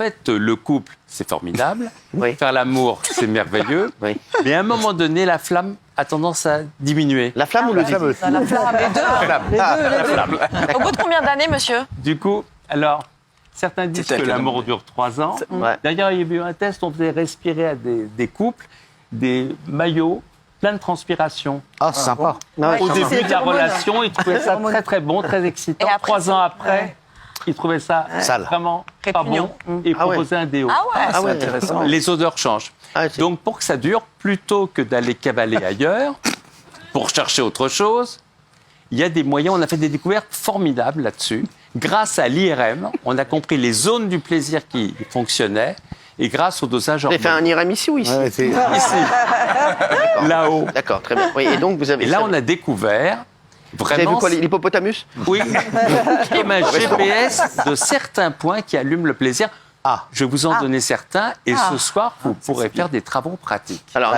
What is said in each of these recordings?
fait, le couple, c'est formidable. Oui. Faire l'amour, c'est merveilleux. Oui. Mais à un moment donné, la flamme a tendance à diminuer. La flamme ou le désir? La flamme, les deux. Au bout de combien d'années, monsieur? Du coup, alors, certains disent que l'amour dure 3 ans. Ouais. D'ailleurs, il y a eu un test, on faisait respirer à des couples des maillots plein de transpiration. Ah, c'est sympa. Au début de la relation, ils trouvaient ça très très bon, très excitant. Et après, 3 ans après, ils trouvaient ça Sale. vraiment pas bon et Ah ouais. proposaient un déo. Ah ouais. Ah ouais, intéressant. Les odeurs changent. Ah, c'est- Donc pour que ça dure, plutôt que d'aller cavaler ailleurs, pour chercher autre chose, il y a des moyens, on a fait des découvertes formidables là-dessus. Grâce à l'IRM, on a compris les zones du plaisir qui fonctionnaient et grâce au dosage Vous avez fait hormonal. un IRM ici ou ici? Ouais, c'est- Ici, là-haut. D'accord, très bien. Oui, et donc vous avez... Et là, on a découvert Vous avez vu vraiment... quoi, l'hippopotamus? Oui, comme un GPS de certains points qui allument le plaisir. Ah. Je vais vous en donner certains et ce soir, vous pourrez faire des travaux pratiques. Alors,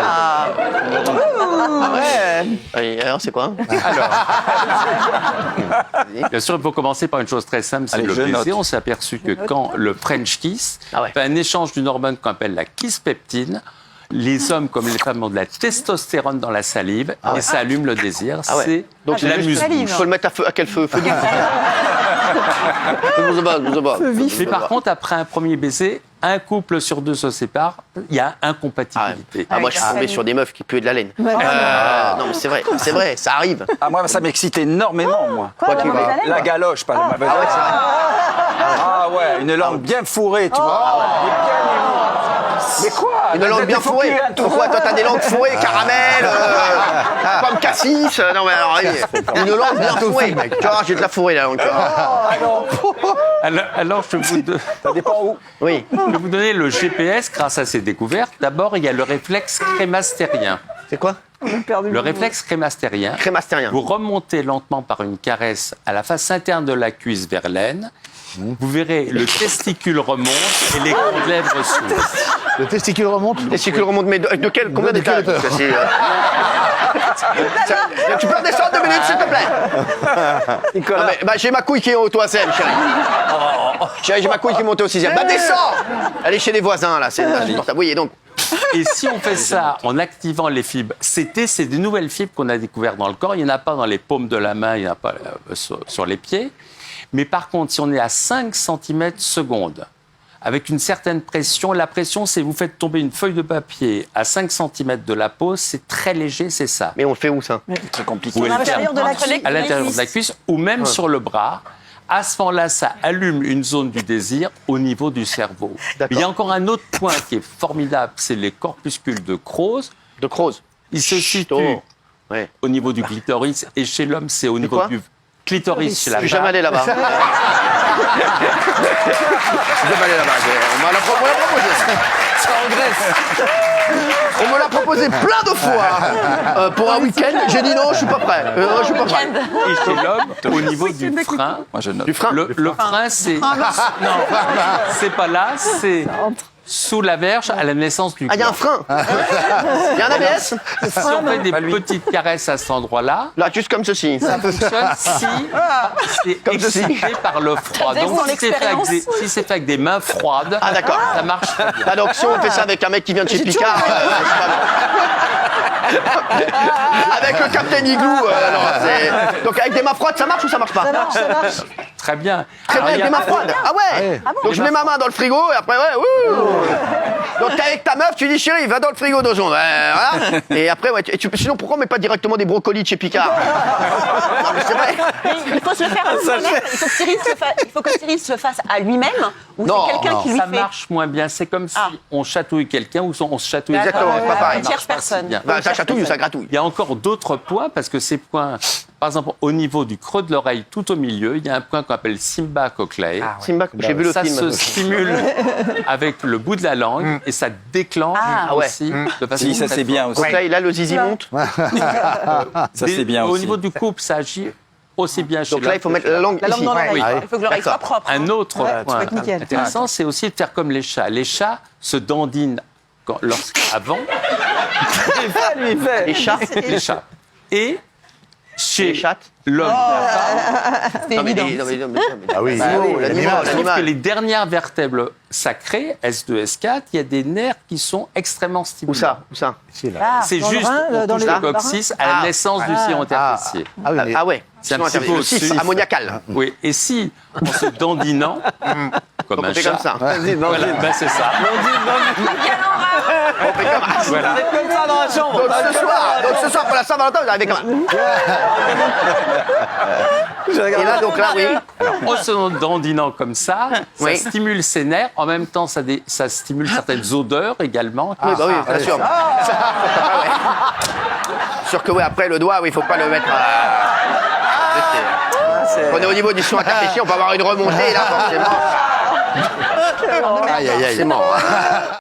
oui, alors c'est quoi? Bien sûr, il faut commencer par une chose très simple, c'est Allez, le je baiser. note. On s'est aperçu que quand le French kiss Ah ouais. fait un échange d'une hormone qu'on appelle la kisspeptine, les hommes comme les femmes ont de la testostérone dans la salive et ça allume le désir. Ah ouais. C'est Donc la juste- musique. Il faut le mettre à quel feu? Feu vif. Je vous abats. Mais par contre, après un premier baiser, un couple sur 2 se sépare, il y a incompatibilité. Ah, moi, je suis tombé sur des meufs qui puaient de la laine. Non, mais c'est vrai, ça arrive. Ah, moi, ça m'excite énormément, moi. Quoi, tu vas- La galoche, par exemple. Ah ouais, une langue bien fourrée, tu vois. Mais quoi? Une langue bien fourrée. Pourquoi toi t'as des langues fourrées, caramel, pomme cassis? Non mais alors, une langue bien fourrée. Tu vois, j'ai de la fourrée là. Donc, Alors, Ça dépend où. oui. je vais vous donner le GPS grâce à ces découvertes. D'abord, il y a le réflexe crémastérien. C'est quoi? Le réflexe crémastérien, Crémastérien. vous remontez lentement par une caresse à la face interne de la cuisse vers l'aine. Vous verrez, le testicule remonte et les coups de lèvres s'ouvrent. Le testicule remonte. Les cycles remontent, mais de quel, combien De quelle d'étages? hauteur? Parce que tu peux redescendre 2 minutes, s'il te plaît. Non, mais, j'ai ma couille qui est au 3e, chérie. Chérie, j'ai ma couille qui est montée au 6e. Bah descends. Elle est chez les voisins, là, c'est insupportable. Oui, et donc, Et si on fait ça en activant les fibres CT, c'est des nouvelles fibres qu'on a découvertes dans le corps. Il n'y en a pas dans les paumes de la main, il n'y en a pas sur les pieds. Mais par contre, si on est à 5 cm secondes, avec une certaine pression, la pression, c'est vous faites tomber une feuille de papier à 5 cm de la peau, c'est très léger, c'est ça. mais on le fait où, ça? C'est compliqué. Vous pouvez le faire l'intérieur de la cuisse. à l'intérieur de la cuisse ou même sur le bras. À ce moment-là, ça allume une zone du désir au niveau du cerveau. D'accord. Il y a encore un autre point qui est formidable, c'est les corpuscules de Krause. De Krause. Ils se situent Oh. Ouais. au niveau du clitoris et chez l'homme, c'est au niveau quoi du clitoris chez Je la suis jamais femme. allé là-bas. Je suis jamais allé là-bas. On l'a proposé. C'est en Grèce. On me l'a proposé plein de fois pour un week-end. J'ai dit non, je suis pas prêt. Je suis pas prêt. Et chez l'homme, au niveau du frein, Moi, je note. Du frein. le frein, c'est... Non, c'est pas là, c'est sous la verge à la naissance du Ah, il y a un corps. frein. Il y a un ABS. Si on fait des petites caresses à cet endroit-là, Là, juste comme ceci. ça fonctionne si c'est Comme ceci. excité par le froid. Très Donc, bon si c'est fait avec des mains froides, Ah, d'accord. ça marche très bien. Ah, donc si on fait ça avec un mec qui vient de chez Picard, c'est pas bon. Avec le Captain Igloo, donc avec des mains froides, ça marche ou ça marche pas? Ça marche. Très bien. Très Alors, bien, il y avec a- des mains froides. Ah ouais. Donc je mets ma main dans le frigo et après ouais. Donc t'es avec ta meuf, tu dis chérie, va dans le frigo 2 secondes. Voilà. Et après ouais. Sinon pourquoi on met pas directement des brocolis de chez Picard? Non mais c'est vrai. Il faut se le faire à soi-même. Il faut que Cyril se fasse à lui-même ou Non, c'est quelqu'un qui lui Ça fait. marche moins bien. C'est comme si Ah. on chatouille quelqu'un ou on se chatouille. Exactement, c'est pas pareil. Une tierce personne. bien. Bah, ça chatouille ou ça gratouille? Il y a encore d'autres points parce que ces points, par exemple, au niveau du creux de l'oreille, tout au milieu, il y a un point qu'on appelle Simba Cochlea. Simba, j'ai vu le Ça film. se stimule avec le bout de la langue et ça déclenche Ah ouais. aussi de façon Si, ça très c'est bien forte. aussi. Donc là, il a le zizi monte. Ça c'est bien Au aussi. niveau du couple, ça agit aussi bien chez Donc là, il faut mettre la langue La langue ici. dans l'oreille. Oui. Il faut que l'oreille soit propre. Un autre point être nickel. intéressant, c'est aussi de faire comme les chats. Les chats se dandinent avant Les chats. les chats. Et chez Les chattes. l'homme et la femme. C'est évident. Ah oui, l'animal. Sauf que les dernières vertèbres sacrées, S2, S4, il y a des nerfs qui sont extrêmement Où stimulants. ça Où ça C'est dans le juste, rein, on dans touche les le coccyx à la naissance du sillon interstitiel. Ah oui, Ah ouais. C'est un Sinon, petit peu le au-dessus. cis ammoniacal. Oui, et si, en se dandinant, comme Donc un on fait chat, comme ça. Vas-y, voilà, ben c'est ça. On fait comme ça. Voilà. comme ça dans la chambre. Donc ce soir pour la Saint-Valentin, vous arrivez comme ça. Et là, donc là, oui. Alors, en se dandinant comme ça, ça Oui. stimule ses nerfs. En même temps, ça stimule certaines odeurs également. Oui, bah oui, bien sûr. Sûr que oui, après le doigt, oui, il faut pas le mettre. On est au niveau du sillon interstitiel, on peut avoir une remontée là, forcément. Aïe, aïe, aïe. C'est mort.